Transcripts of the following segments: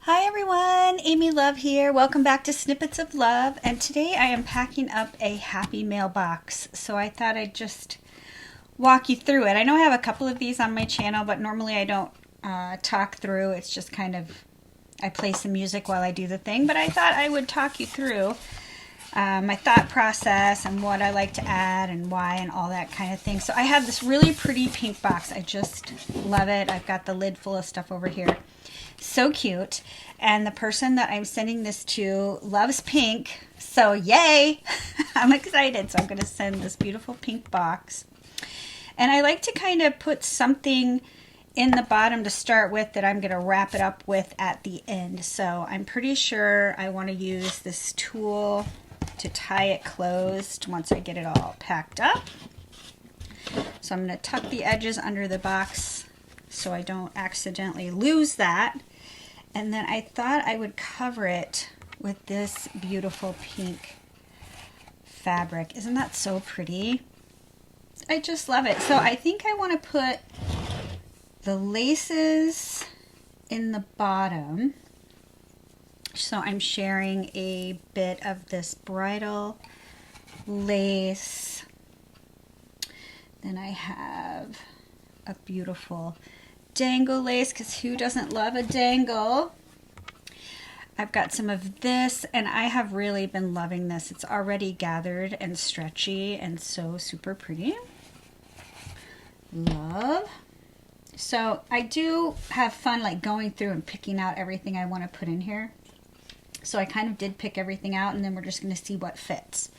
Hi everyone, Amy Love here. Welcome back to Snippets of Love. And today I am packing up a happy mail box. So I thought I'd just walk you through it. I know I have a couple of these on my channel, but normally I don't talk through. It's just kind of, I play some music while I do the thing. But I thought I would talk you through my thought process and what I like to add and why and all that kind of thing. So I have this really pretty pink box. I just love it. I've got the lid full of stuff over here. So cute. And the person that I'm sending this to loves pink. So yay! I'm excited. So I'm going to send this beautiful pink box. And I like to kind of put something in the bottom to start with that I'm going to wrap it up with at the end. So I'm pretty sure I want to use this tool to tie it closed once I get it all packed up. So I'm going to tuck the edges under the box so I don't accidentally lose that. And then I thought I would cover it with this beautiful pink fabric. Isn't that so pretty? I just love it. So I think I want to put the laces in the bottom. So I'm sharing a bit of this bridal lace. Then I have a beautiful dangle lace, because who doesn't love a dangle? I've got some of this, and I have really been loving this. It's already gathered and stretchy and so super pretty. Love. So I do have fun like going through and picking out everything I want to put in here. So I kind of did pick everything out, and then we're just going to see what fits.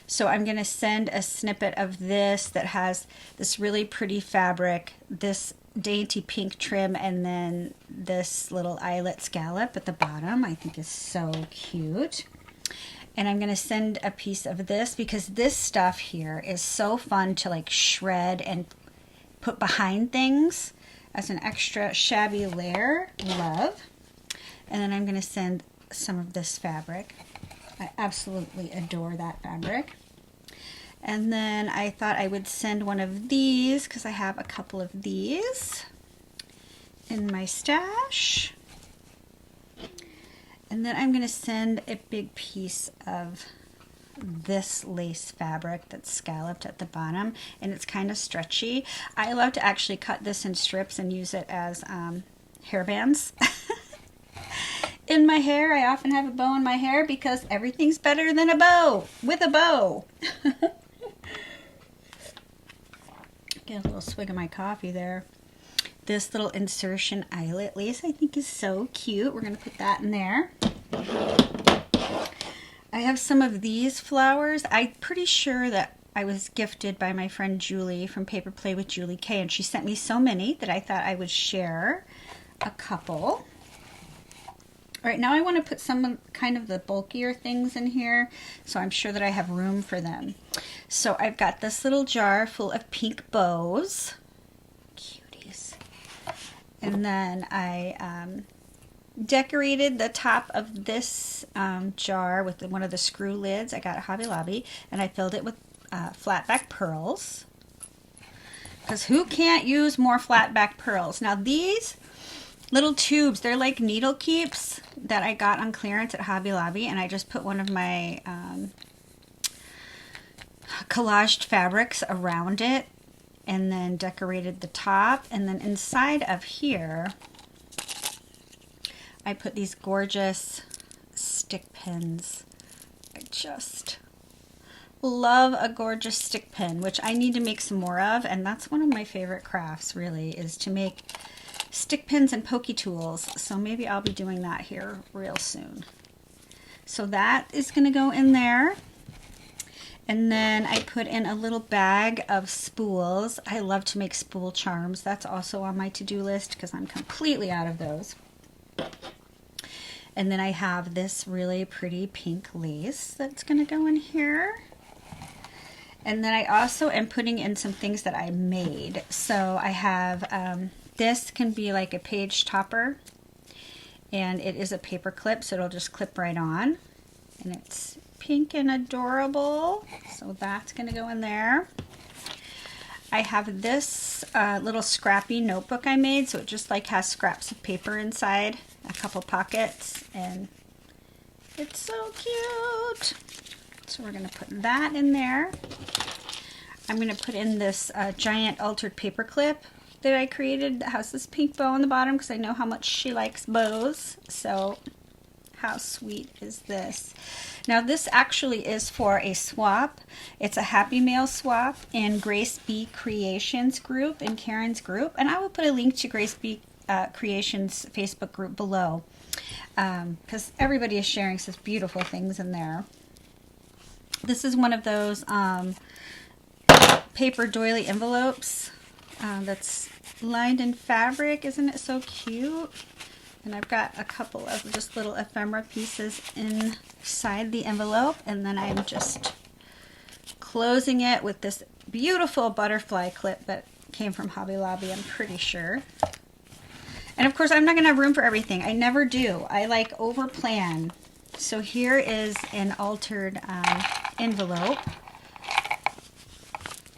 So I'm going to send a snippet of this that has this really pretty fabric, this dainty pink trim, and then this little eyelet scallop at the bottom. I think is so cute. And I'm going to send a piece of this because this stuff here is so fun to like shred and put behind things as an extra shabby layer. Love. And then I'm going to send some of this fabric. I absolutely adore that fabric. And then I thought I would send one of these because I have a couple of these in my stash. And then I'm going to send a big piece of this lace fabric that's scalloped at the bottom, and it's kind of stretchy. I love to actually cut this in strips and use it as hair bands. In my hair, I often have a bow in my hair because everything's better than a bow with a bow. Get a little swig of my coffee there. This little insertion eyelet lace I think is so cute. We're going to put that in there. I have some of these flowers. I'm pretty sure that I was gifted by my friend Julie from Paper Play with Julie K, and she sent me so many that I thought I would share a couple. All right, now I want to put some kind of the bulkier things in here, so I'm sure that I have room for them. So I've got this little jar full of pink bows. Cuties. And then I decorated the top of this jar with one of the screw lids I got at Hobby Lobby, and I filled it with flat back pearls. Because who can't use more flat back pearls? Now these little tubes, they're like needle keeps that I got on clearance at Hobby Lobby, and I just put one of my collaged fabrics around it and then decorated the top. And then inside of here I put these gorgeous stick pins. I just love a gorgeous stick pin, which I need to make some more of, and that's one of my favorite crafts really, is to make stick pins and pokey tools. So maybe I'll be doing that here real soon. So that is going to go in there. And then I put in a little bag of spools. I love to make spool charms. That's also on my to-do list because I'm completely out of those. And then I have this really pretty pink lace that's going to go in here. And then I also am putting in some things that I made. So I have this can be like a page topper, and it is a paper clip, so it'll just clip right on, and it's pink and adorable, so that's going to go in there. I have this little scrappy notebook I made, so it just like has scraps of paper inside, a couple pockets, and it's so cute. So we're going to put that in there. I'm going to put in this giant altered paper clip that I created that has this pink bow on the bottom because I know how much she likes bows. So how sweet is this? Now this actually is for a swap. It's a Happy Mail swap in Grace B Creations group, in Karen's group. And I will put a link to Grace B Creations Facebook group below because everybody is sharing such beautiful things in there. This is one of those paper doily envelopes that's lined in fabric. Isn't it so cute? And I've got a couple of just little ephemera pieces inside the envelope, and then I'm just closing it with this beautiful butterfly clip that came from Hobby Lobby, I'm pretty sure. And of course I'm not gonna have room for everything. I never do. I like over plan. So here is an altered envelope.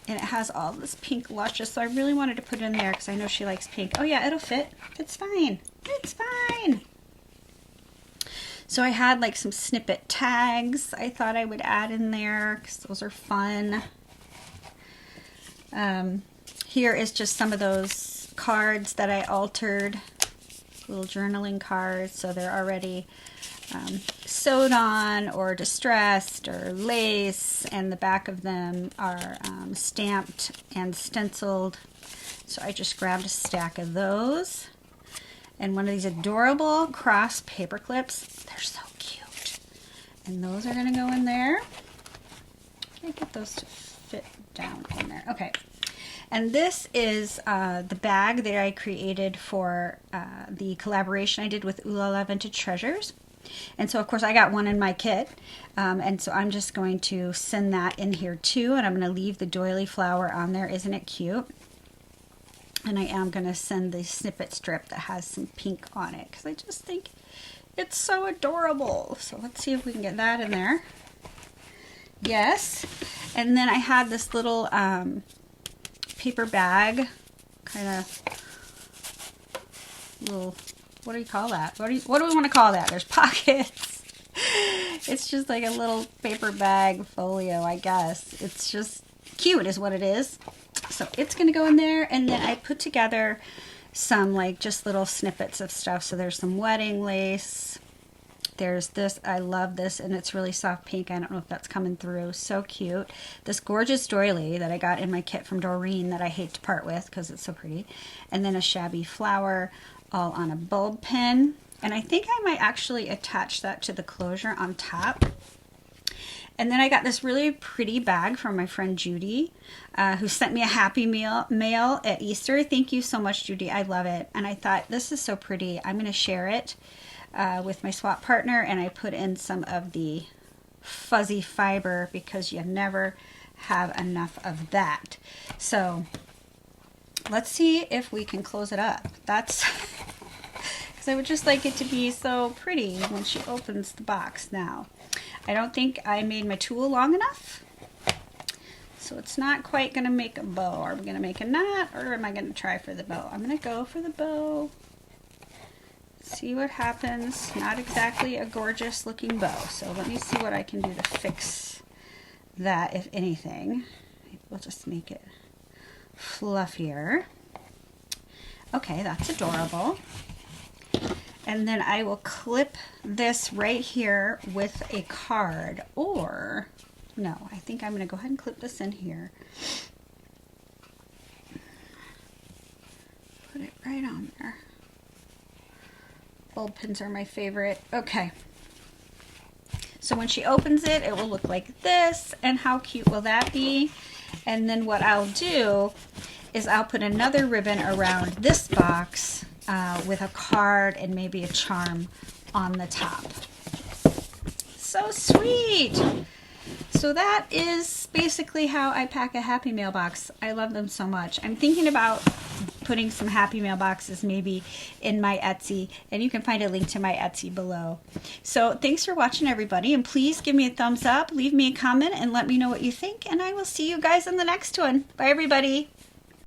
And it has all this pink luscious, so I really wanted to put it in there because I know she likes pink. Oh yeah, it'll fit. It's fine. It's fine. So I had like some snippet tags I thought I would add in there because those are fun. Here is just some of those cards that I altered, little journaling cards, so they're already sewed on or distressed or lace, and the back of them are stamped and stenciled. So I just grabbed a stack of those and one of these adorable cross paper clips. They're so cute, and those are going to go in there. Can I get those to fit down in there? Okay. And this is the bag that I created for the collaboration I did with Ooh La La Vintage Treasures. And so of course I got one in my kit, and so I'm just going to send that in here too, and I'm going to leave the doily flower on there. Isn't it cute? And I am going to send the snippet strip that has some pink on it because I just think it's so adorable. So let's see if we can get that in there. Yes. And then I had this little paper bag, kind of little, what do you call that? What do we want to call that? There's pockets. It's just like a little paper bag folio, I guess. It's just cute is what it is. So it's going to go in there, and then I put together some like just little snippets of stuff. So there's some wedding lace. There's this, I love this, and it's really soft pink. I don't know if that's coming through. So cute. This gorgeous doily that I got in my kit from Doreen that I hate to part with because it's so pretty. And then a shabby flower all on a bulb pin. And I think I might actually attach that to the closure on top. And then I got this really pretty bag from my friend Judy, who sent me a Happy Mail at Easter. Thank you so much, Judy. I love it. And I thought, this is so pretty. I'm going to share it with my swap partner, and I put in some of the fuzzy fiber because you never have enough of that. So let's see if we can close it up. That's because I would just like it to be so pretty when she opens the box. Now I don't think I made my tool long enough, so it's not quite going to make a bow. Are we going to make a knot, or am I going to try for the bow? I'm going to go for the bow. See what happens. Not exactly a gorgeous looking bow, so let me see what I can do to fix that, if anything. We'll just make it fluffier. Okay, that's adorable. And then I will clip this right here with a card, or no, I think I'm going to go ahead and clip this in here. Put it right on there. Bulb pins are my favorite. Okay. So when she opens it, it will look like this, and how cute will that be? And then what I'll do is I'll put another ribbon around this box with a card and maybe a charm on the top. So sweet! So that is basically how I pack a Happy Mail box. I love them so much. I'm thinking about putting some Happy Mail boxes maybe in my Etsy, and you can find a link to my Etsy below. So thanks for watching, everybody, and please give me a thumbs up, leave me a comment, and let me know what you think, and I will see you guys in the next one. Bye, everybody.